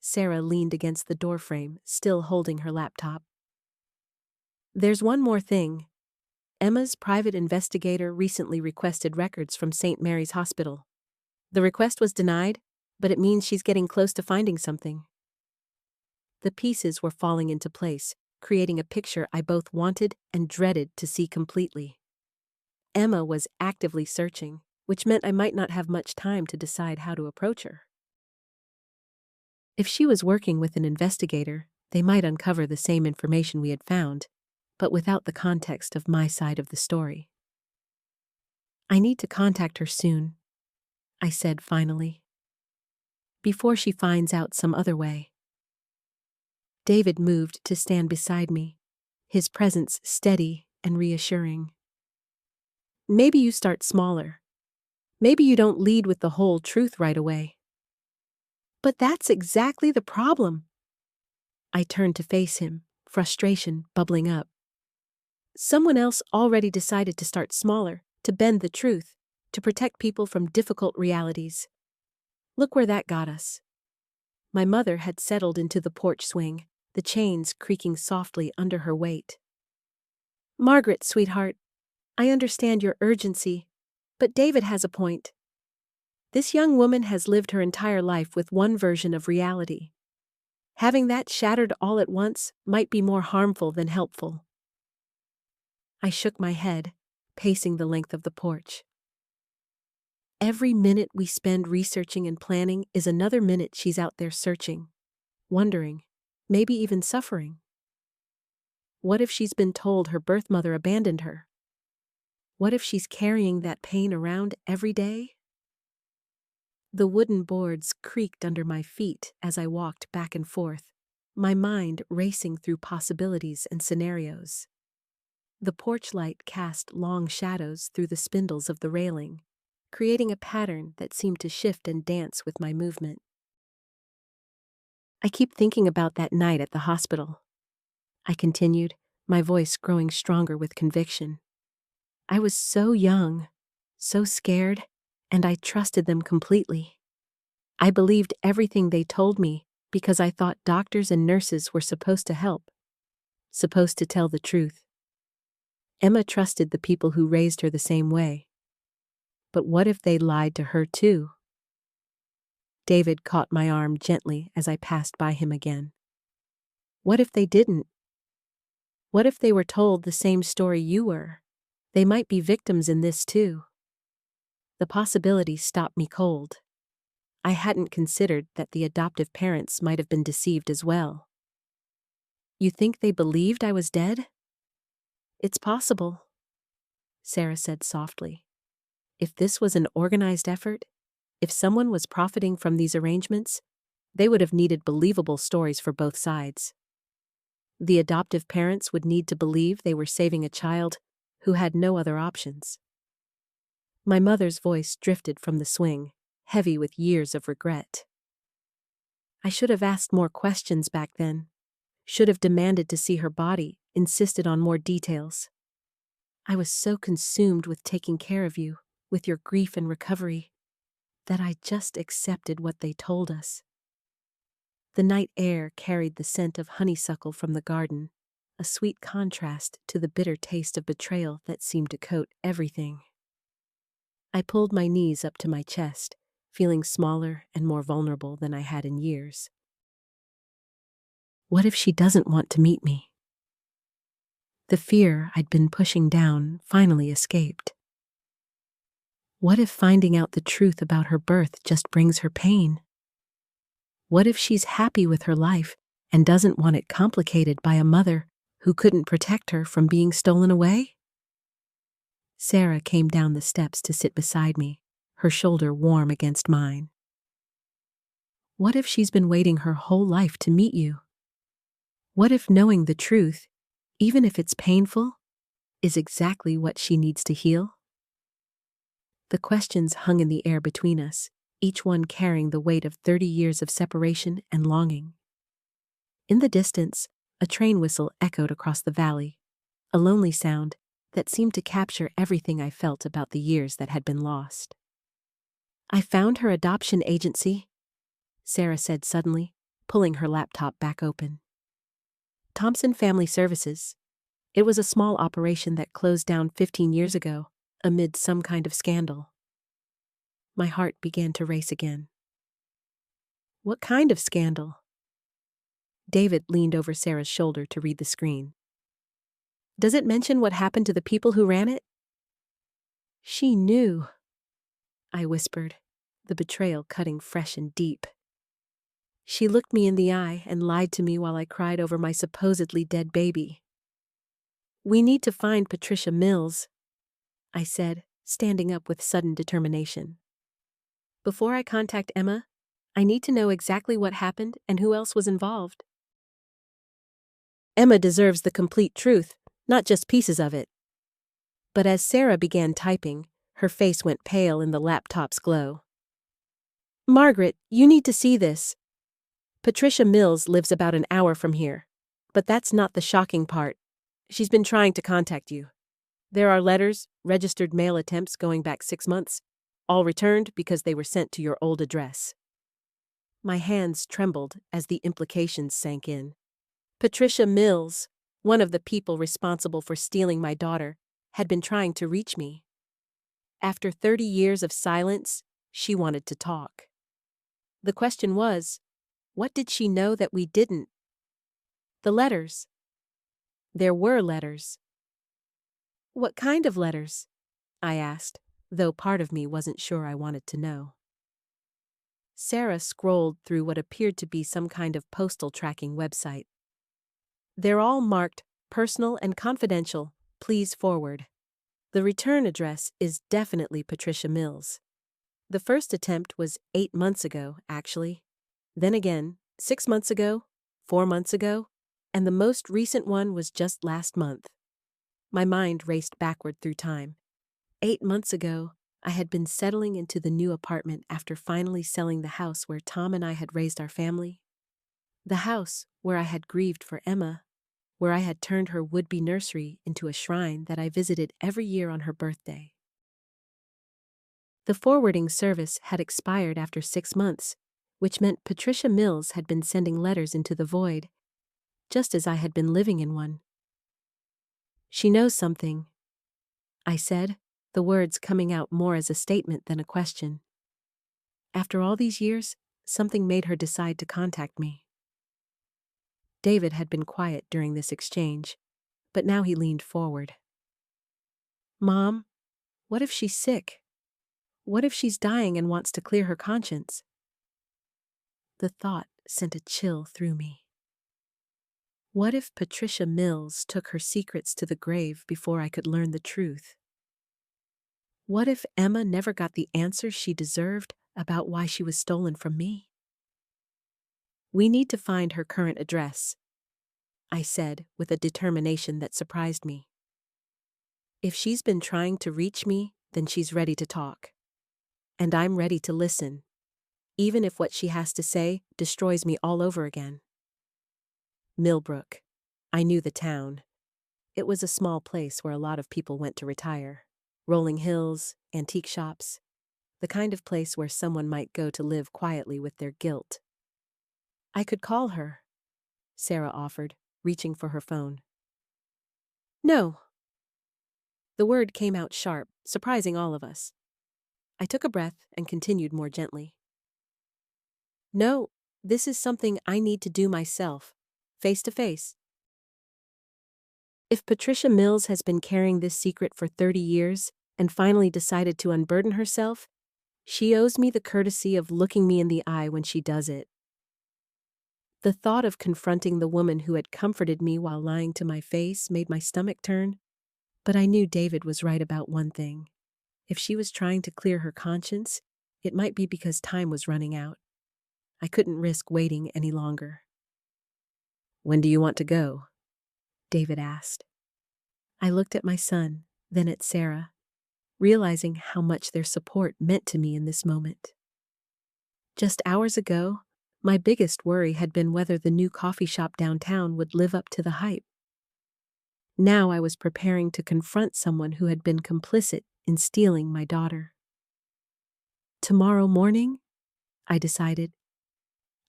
Sarah leaned against the doorframe, still holding her laptop. There's one more thing. Emma's private investigator recently requested records from St. Mary's Hospital. The request was denied, but it means she's getting close to finding something. The pieces were falling into place, creating a picture I both wanted and dreaded to see completely. Emma was actively searching, which meant I might not have much time to decide how to approach her. If she was working with an investigator, they might uncover the same information we had found, but without the context of my side of the story. I need to contact her soon, I said finally, before she finds out some other way. David moved to stand beside me, his presence steady and reassuring. Maybe you start smaller. Maybe you don't lead with the whole truth right away. But that's exactly the problem. I turned to face him, frustration bubbling up. Someone else already decided to start smaller, to bend the truth, to protect people from difficult realities. Look where that got us. My mother had settled into the porch swing, the chains creaking softly under her weight. Margaret, sweetheart, I understand your urgency, but David has a point. This young woman has lived her entire life with one version of reality. Having that shattered all at once might be more harmful than helpful. I shook my head, pacing the length of the porch. Every minute we spend researching and planning is another minute she's out there searching, wondering, maybe even suffering. What if she's been told her birth mother abandoned her? What if she's carrying that pain around every day? The wooden boards creaked under my feet as I walked back and forth, my mind racing through possibilities and scenarios. The porch light cast long shadows through the spindles of the railing, creating a pattern that seemed to shift and dance with my movement. I keep thinking about that night at the hospital, I continued, my voice growing stronger with conviction. I was so young, so scared, and I trusted them completely. I believed everything they told me because I thought doctors and nurses were supposed to help, supposed to tell the truth. Emma trusted the people who raised her the same way. But what if they lied to her too? David caught my arm gently as I passed by him again. What if they didn't? What if they were told the same story you were? They might be victims in this too. The possibility stopped me cold. I hadn't considered that the adoptive parents might have been deceived as well. You think they believed I was dead? It's possible, Sarah said softly. If this was an organized effort, if someone was profiting from these arrangements, they would have needed believable stories for both sides. The adoptive parents would need to believe they were saving a child who had no other options. My mother's voice drifted from the swing, heavy with years of regret. I should have asked more questions back then. Should have demanded to see her body, insisted on more details. I was so consumed with taking care of you, with your grief and recovery, that I just accepted what they told us. The night air carried the scent of honeysuckle from the garden, a sweet contrast to the bitter taste of betrayal that seemed to coat everything. I pulled my knees up to my chest, feeling smaller and more vulnerable than I had in years. What if she doesn't want to meet me? The fear I'd been pushing down finally escaped. What if finding out the truth about her birth just brings her pain? What if she's happy with her life and doesn't want it complicated by a mother who couldn't protect her from being stolen away? Sarah came down the steps to sit beside me, her shoulder warm against mine. What if she's been waiting her whole life to meet you? What if knowing the truth, even if it's painful, is exactly what she needs to heal? The questions hung in the air between us, each one carrying the weight of 30 years of separation and longing. In the distance, a train whistle echoed across the valley, a lonely sound that seemed to capture everything I felt about the years that had been lost. I found her adoption agency, Sarah said suddenly, pulling her laptop back open. Thompson Family Services. It was a small operation that closed down 15 years ago, amid some kind of scandal. My heart began to race again. What kind of scandal? David leaned over Sarah's shoulder to read the screen. Does it mention what happened to the people who ran it? She knew, I whispered, the betrayal cutting fresh and deep. She looked me in the eye and lied to me while I cried over my supposedly dead baby. We need to find Patricia Mills, I said, standing up with sudden determination. Before I contact Emma, I need to know exactly what happened and who else was involved. Emma deserves the complete truth, not just pieces of it. But as Sarah began typing, her face went pale in the laptop's glow. Margaret, you need to see this. Patricia Mills lives about an hour from here. But that's not the shocking part. She's been trying to contact you. There are letters, registered mail attempts going back 6 months, all returned because they were sent to your old address. My hands trembled as the implications sank in. Patricia Mills, one of the people responsible for stealing my daughter, had been trying to reach me. After 30 years of silence, she wanted to talk. The question was, what did she know that we didn't? The letters. There were letters. What kind of letters? I asked, though part of me wasn't sure I wanted to know. Sarah scrolled through what appeared to be some kind of postal tracking website. They're all marked personal and confidential, please forward. The return address is definitely Patricia Mills. The first attempt was 8 months ago, actually. Then again, 6 months ago, 4 months ago, and the most recent one was just last month. My mind raced backward through time. 8 months ago, I had been settling into the new apartment after finally selling the house where Tom and I had raised our family. The house where I had grieved for Emma, where I had turned her would-be nursery into a shrine that I visited every year on her birthday. The forwarding service had expired after 6 months, which meant Patricia Mills had been sending letters into the void, just as I had been living in one. She knows something, I said, the words coming out more as a statement than a question. After all these years, something made her decide to contact me. David had been quiet during this exchange, but now he leaned forward. Mom, what if she's sick? What if she's dying and wants to clear her conscience? The thought sent a chill through me. What if Patricia Mills took her secrets to the grave before I could learn the truth? What if Emma never got the answers she deserved about why she was stolen from me? We need to find her current address, I said with a determination that surprised me. If she's been trying to reach me, then she's ready to talk. And I'm ready to listen, even if what she has to say destroys me all over again. Millbrook. I knew the town. It was a small place where a lot of people went to retire. Rolling hills, antique shops, the kind of place where someone might go to live quietly with their guilt. I could call her, Sarah offered, reaching for her phone. No. The word came out sharp, surprising all of us. I took a breath and continued more gently. No, this is something I need to do myself, face to face. If Patricia Mills has been carrying this secret for 30 years and finally decided to unburden herself, she owes me the courtesy of looking me in the eye when she does it. The thought of confronting the woman who had comforted me while lying to my face made my stomach turn, but I knew David was right about one thing. If she was trying to clear her conscience, it might be because time was running out. I couldn't risk waiting any longer. When do you want to go? David asked. I looked at my son, then at Sarah, realizing how much their support meant to me in this moment. Just hours ago, my biggest worry had been whether the new coffee shop downtown would live up to the hype. Now I was preparing to confront someone who had been complicit in stealing my daughter. Tomorrow morning, I decided,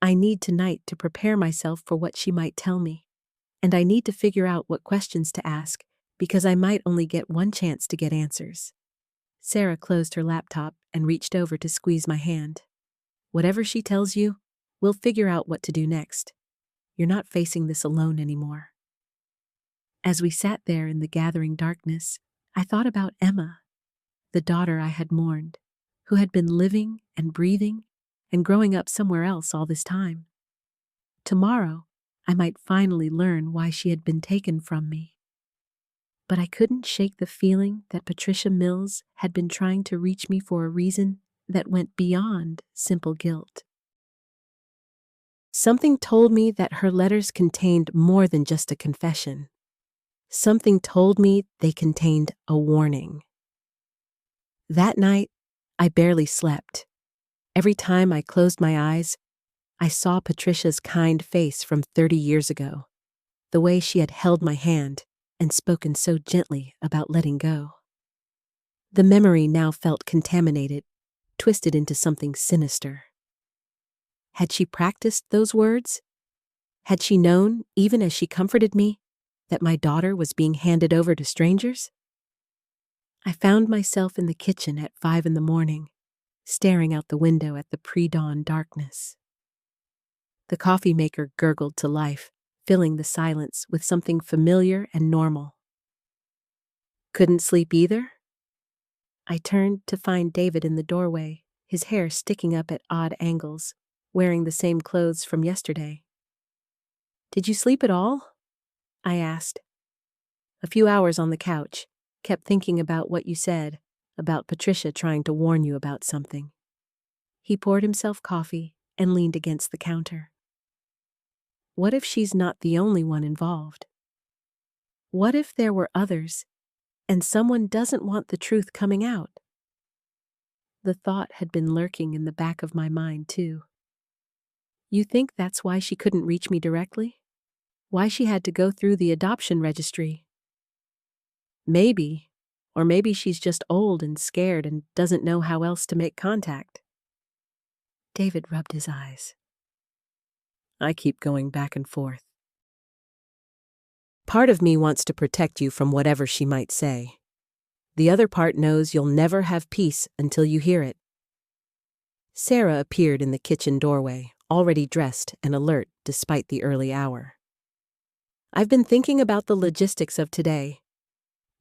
I need tonight to prepare myself for what she might tell me, and I need to figure out what questions to ask because I might only get one chance to get answers. Sarah closed her laptop and reached over to squeeze my hand. Whatever she tells you, we'll figure out what to do next. You're not facing this alone anymore. As we sat there in the gathering darkness, I thought about Emma, the daughter I had mourned, who had been living and breathing and growing up somewhere else all this time. Tomorrow, I might finally learn why she had been taken from me. But I couldn't shake the feeling that Patricia Mills had been trying to reach me for a reason that went beyond simple guilt. Something told me that her letters contained more than just a confession. Something told me they contained a warning. That night, I barely slept. Every time I closed my eyes, I saw Patricia's kind face from 30 years ago, the way she had held my hand and spoken so gently about letting go. The memory now felt contaminated, twisted into something sinister. Had she practiced those words? Had she known, even as she comforted me, that my daughter was being handed over to strangers? I found myself in the kitchen at 5 a.m, staring out the window at the pre-dawn darkness. The coffee maker gurgled to life, filling the silence with something familiar and normal. Couldn't sleep either? I turned to find David in the doorway, his hair sticking up at odd angles, wearing the same clothes from yesterday. Did you sleep at all? I asked. A few hours on the couch, kept thinking about what you said, about Patricia trying to warn you about something. He poured himself coffee and leaned against the counter. What if she's not the only one involved? What if there were others, and someone doesn't want the truth coming out? The thought had been lurking in the back of my mind, too. You think that's why she couldn't reach me directly? Why she had to go through the adoption registry? Maybe, or maybe she's just old and scared and doesn't know how else to make contact. David rubbed his eyes. I keep going back and forth. Part of me wants to protect you from whatever she might say. The other part knows you'll never have peace until you hear it. Sarah appeared in the kitchen doorway, already dressed and alert despite the early hour. I've been thinking about the logistics of today.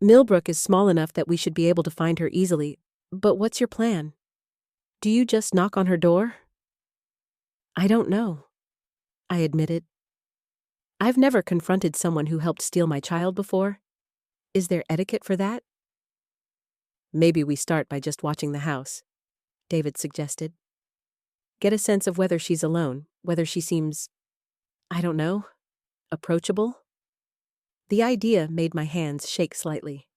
Millbrook is small enough that we should be able to find her easily, but what's your plan? Do you just knock on her door? I don't know, I admitted. I've never confronted someone who helped steal my child before. Is there etiquette for that? Maybe we start by just watching the house, David suggested. Get a sense of whether she's alone, whether she seems, I don't know, approachable. The idea made my hands shake slightly.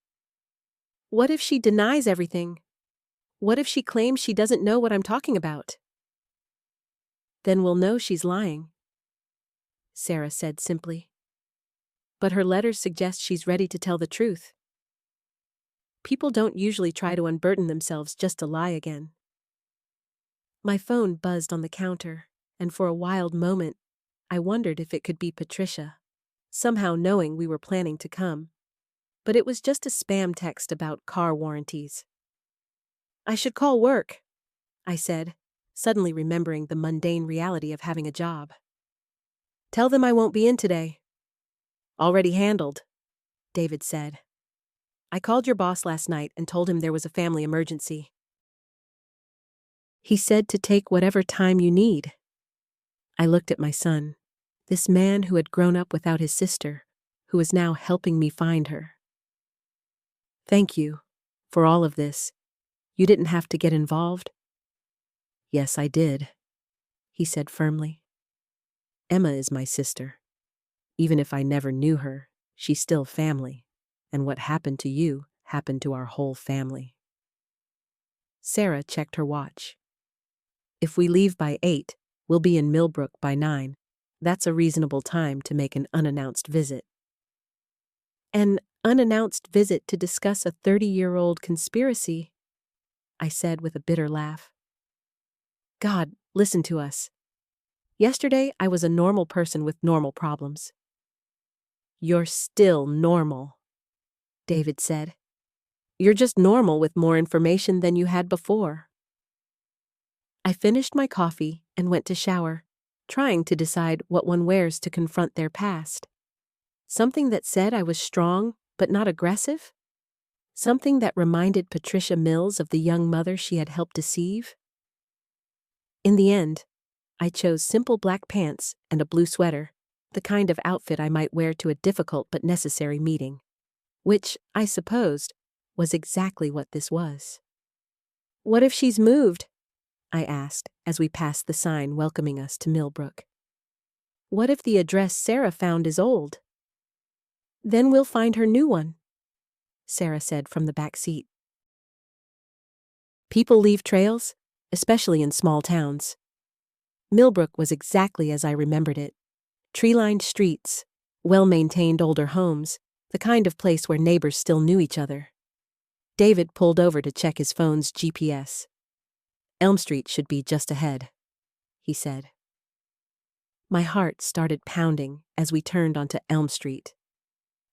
What if she denies everything? What if she claims she doesn't know what I'm talking about? Then we'll know she's lying, Sarah said simply. But her letters suggest she's ready to tell the truth. People don't usually try to unburden themselves just to lie again. My phone buzzed on the counter, and for a wild moment, I wondered if it could be Patricia, somehow knowing we were planning to come. But it was just a spam text about car warranties. I should call work, I said, suddenly remembering the mundane reality of having a job. Tell them I won't be in today. Already handled, David said. I called your boss last night and told him there was a family emergency. He said to take whatever time you need. I looked at my son, this man who had grown up without his sister, who was now helping me find her. Thank you for all of this. You didn't have to get involved. Yes, I did, he said firmly. Emma is my sister. Even if I never knew her, she's still family, and what happened to you happened to our whole family. Sarah checked her watch. If we leave by 8, we'll be in Millbrook by 9. That's a reasonable time to make an unannounced visit. An unannounced visit to discuss a 30-year-old conspiracy, I said with a bitter laugh. God, listen to us. Yesterday, I was a normal person with normal problems. You're still normal, David said. You're just normal with more information than you had before. I finished my coffee and went to shower, trying to decide what one wears to confront their past. Something that said I was strong but not aggressive? Something that reminded Patricia Mills of the young mother she had helped deceive? In the end, I chose simple black pants and a blue sweater, the kind of outfit I might wear to a difficult but necessary meeting, which, I supposed, was exactly what this was. What if she's moved? I asked as we passed the sign welcoming us to Millbrook. What if the address Sarah found is old? Then we'll find her new one, Sarah said from the back seat. People leave trails, especially in small towns. Millbrook was exactly as I remembered it. Tree-lined streets, well-maintained older homes, the kind of place where neighbors still knew each other. David pulled over to check his phone's GPS. Elm Street should be just ahead, he said. My heart started pounding as we turned onto Elm Street.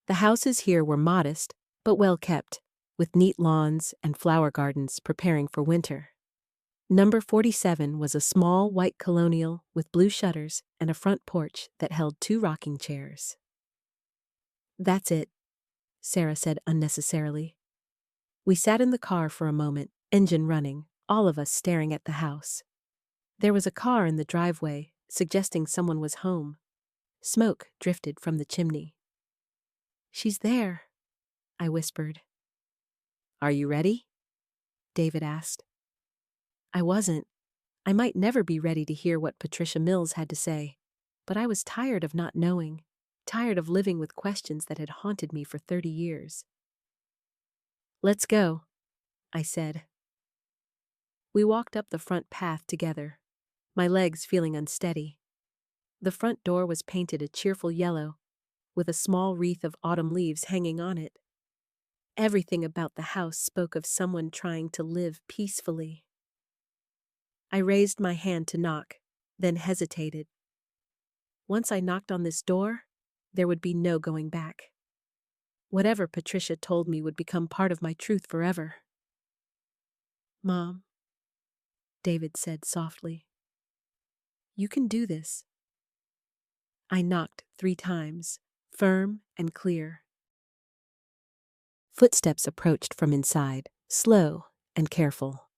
The houses here were modest, but well kept, with neat lawns and flower gardens preparing for winter. Number 47 was a small white colonial with blue shutters and a front porch that held 2 rocking chairs. That's it, Sarah said unnecessarily. We sat in the car for a moment, engine running, all of us staring at the house. There was a car in the driveway, suggesting someone was home. Smoke drifted from the chimney. She's there, I whispered. Are you ready? David asked. I wasn't. I might never be ready to hear what Patricia Mills had to say, but I was tired of not knowing, tired of living with questions that had haunted me for 30 years. Let's go, I said. We walked up the front path together, my legs feeling unsteady. The front door was painted a cheerful yellow, with a small wreath of autumn leaves hanging on it. Everything about the house spoke of someone trying to live peacefully. I raised my hand to knock, then hesitated. Once I knocked on this door, there would be no going back. Whatever Patricia told me would become part of my truth forever. Mom, David said softly. You can do this. I knocked 3 times, firm and clear. Footsteps approached from inside, slow and careful.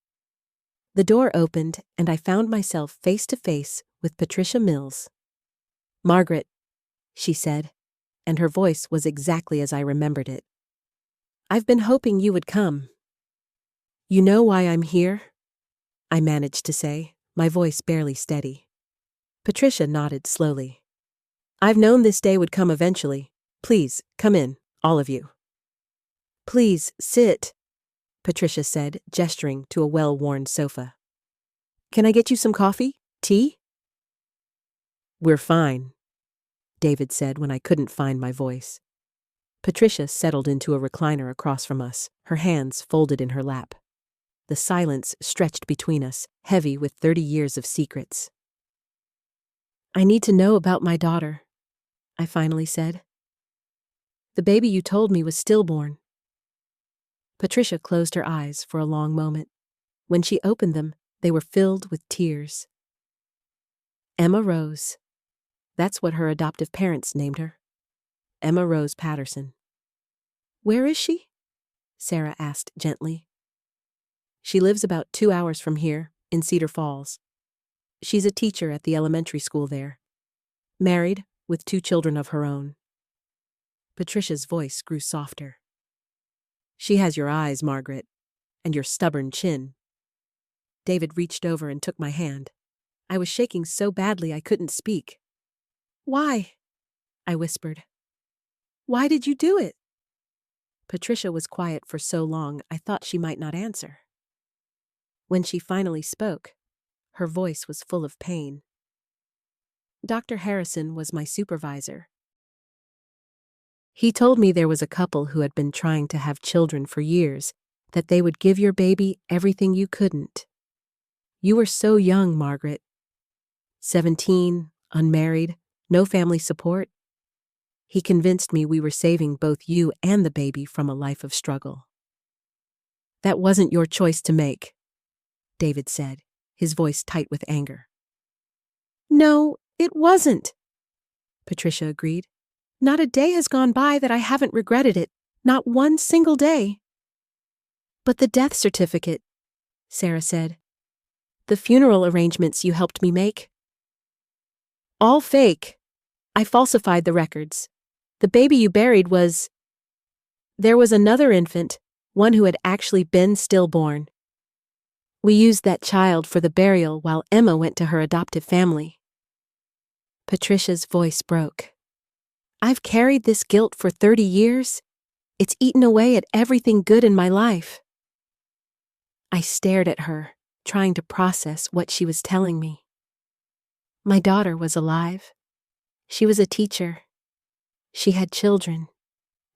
The door opened, and I found myself face to face with Patricia Mills. Margaret, she said, and her voice was exactly as I remembered it. I've been hoping you would come. You know why I'm here? I managed to say, my voice barely steady. Patricia nodded slowly. I've known this day would come eventually. Please, come in, all of you. Please, sit, Patricia said, gesturing to a well-worn sofa. "Can I get you some coffee? Tea?" "We're fine," David said when I couldn't find my voice. Patricia settled into a recliner across from us, her hands folded in her lap. The silence stretched between us, heavy with 30 years of secrets. "I need to know about my daughter," I finally said. "The baby you told me was stillborn." Patricia closed her eyes for a long moment. When she opened them, they were filled with tears. Emma Rose. That's what her adoptive parents named her. Emma Rose Patterson. "Where is she?" Sarah asked gently. "She lives about 2 hours from here, in Cedar Falls. She's a teacher at the elementary school there. Married, with 2 children of her own." Patricia's voice grew softer. "She has your eyes, Margaret, and your stubborn chin." David reached over and took my hand. I was shaking so badly I couldn't speak. "Why?" I whispered. "Why did you do it?" Patricia was quiet for so long I thought she might not answer. When she finally spoke, her voice was full of pain. "Dr. Harrison was my supervisor. He told me there was a couple who had been trying to have children for years, that they would give your baby everything you couldn't. You were so young, Margaret. 17, unmarried, no family support. He convinced me we were saving both you and the baby from a life of struggle." "That wasn't your choice to make," David said, his voice tight with anger. "No, it wasn't," Patricia agreed. "Not a day has gone by that I haven't regretted it, not one single day." "But the death certificate," Sarah said. "The funeral arrangements you helped me make." "All fake. I falsified the records. The baby you buried was... There was another infant, one who had actually been stillborn. We used that child for the burial while Emma went to her adoptive family." Patricia's voice broke. "I've carried this guilt for 30 years. It's eaten away at everything good in my life." I stared at her, trying to process what she was telling me. My daughter was alive. She was a teacher. She had children.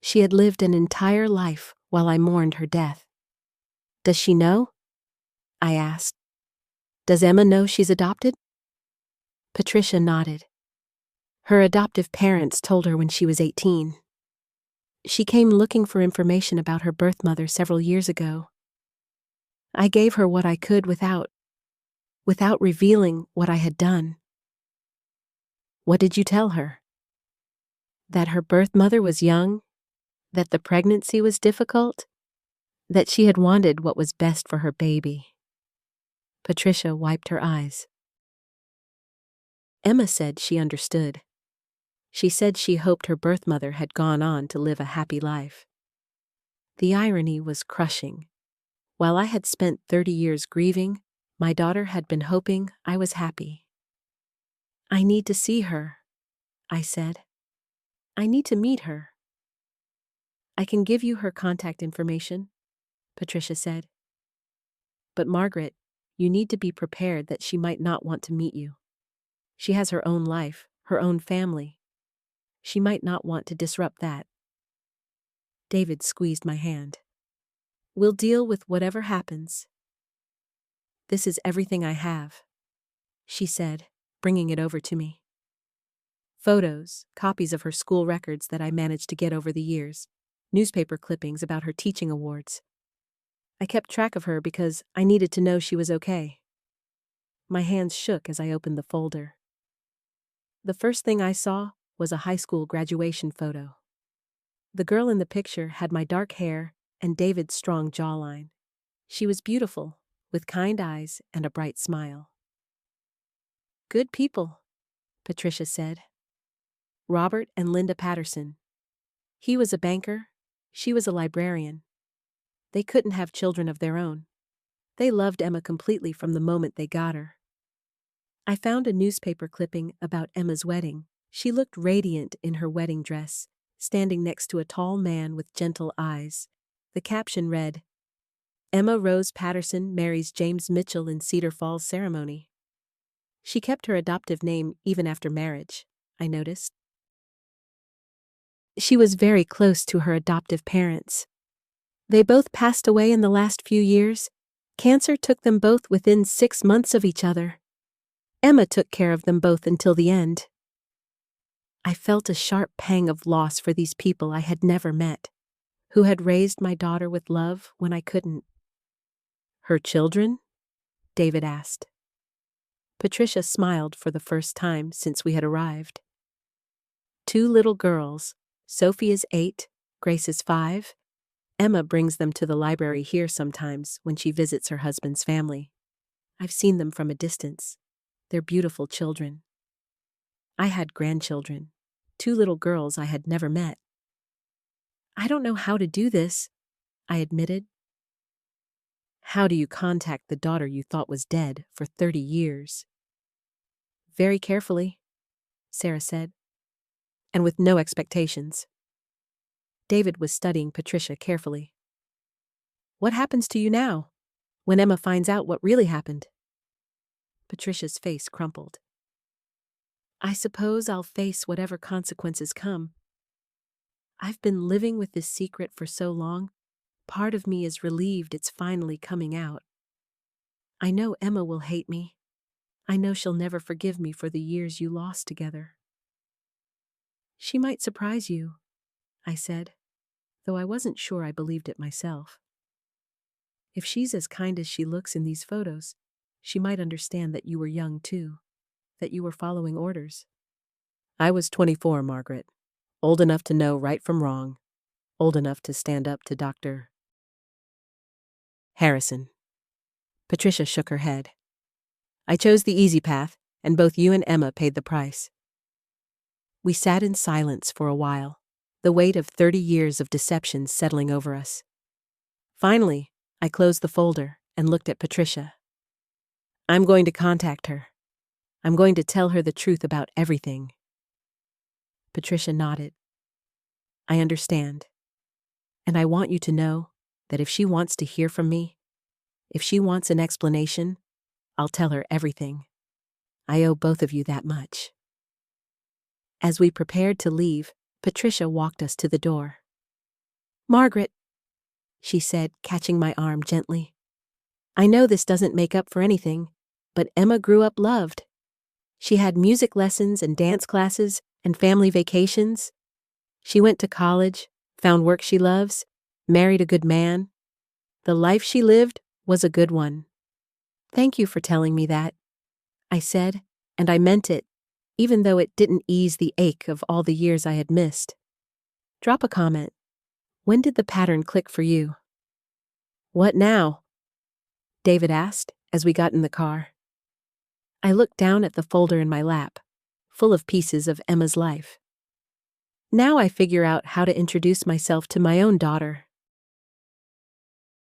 She had lived an entire life while I mourned her death. "Does she know?" I asked. "Does Emma know she's adopted?" Patricia nodded. Her adoptive parents told her when she was 18. She came looking for information about her birth mother several years ago. I gave her what I could without revealing what I had done. "What did you tell her?" "That her birth mother was young, that the pregnancy was difficult, that she had wanted what was best for her baby." Patricia wiped her eyes. Emma said she understood. She said she hoped her birth mother had gone on to live a happy life. The irony was crushing. While I had spent 30 years grieving, my daughter had been hoping I was happy. "I need to see her," I said. "I need to meet her." "I can give you her contact information," Patricia said. "But Margaret, you need to be prepared that she might not want to meet you. She has her own life, her own family. She might not want to disrupt that." David squeezed my hand. "We'll deal with whatever happens." "This is everything I have," she said, bringing it over to me. Photos, copies of her school records that I managed to get over the years, newspaper clippings about her teaching awards. I kept track of her because I needed to know she was okay. My hands shook as I opened the folder. The first thing I saw was a high school graduation photo. The girl in the picture had my dark hair and David's strong jawline. She was beautiful, with kind eyes and a bright smile. "Good people," Patricia said. "Robert and Linda Patterson. He was a banker, she was a librarian. They couldn't have children of their own. They loved Emma completely from the moment they got her." I found a newspaper clipping about Emma's wedding. She looked radiant in her wedding dress, standing next to a tall man with gentle eyes. The caption read, Emma Rose Patterson marries James Mitchell in Cedar Falls ceremony. She kept her adoptive name even after marriage, I noticed. She was very close to her adoptive parents. They both passed away in the last few years. Cancer took them both within 6 months of each other. Emma took care of them both until the end. I felt a sharp pang of loss for these people I had never met, who had raised my daughter with love when I couldn't. Her children? David asked. Patricia smiled for the first time since we had arrived. 2 little girls. Sophie is 8, Grace is 5. Emma brings them to the library here sometimes when she visits her husband's family. I've seen them from a distance. They're beautiful children. I had grandchildren, 2 little girls I had never met. I don't know how to do this, I admitted. How do you contact the daughter you thought was dead for 30 years? Very carefully, Sarah said, and with no expectations. David was studying Patricia carefully. What happens to you now, when Emma finds out what really happened? Patricia's face crumpled. I suppose I'll face whatever consequences come. I've been living with this secret for so long, part of me is relieved it's finally coming out. I know Emma will hate me. I know she'll never forgive me for the years you lost together. She might surprise you, I said, though I wasn't sure I believed it myself. If she's as kind as she looks in these photos, she might understand that you were young too, that you were following orders. I was 24, Margaret, old enough to know right from wrong, old enough to stand up to Dr. Harrison. Patricia shook her head. I chose the easy path, and both you and Emma paid the price. We sat in silence for a while, the weight of 30 years of deception settling over us. Finally, I closed the folder and looked at Patricia. I'm going to contact her. I'm going to tell her the truth about everything. Patricia nodded. I understand. And I want you to know that if she wants to hear from me, if she wants an explanation, I'll tell her everything. I owe both of you that much. As we prepared to leave, Patricia walked us to the door. Margaret, she said, catching my arm gently. I know this doesn't make up for anything, but Emma grew up loved. She had music lessons and dance classes and family vacations. She went to college, found work she loves, married a good man. The life she lived was a good one. Thank you for telling me that, I said, and I meant it, even though it didn't ease the ache of all the years I had missed. Drop a comment. When did the pattern click for you? What now? David asked as we got in the car. I looked down at the folder in my lap, full of pieces of Emma's life. Now I figure out how to introduce myself to my own daughter.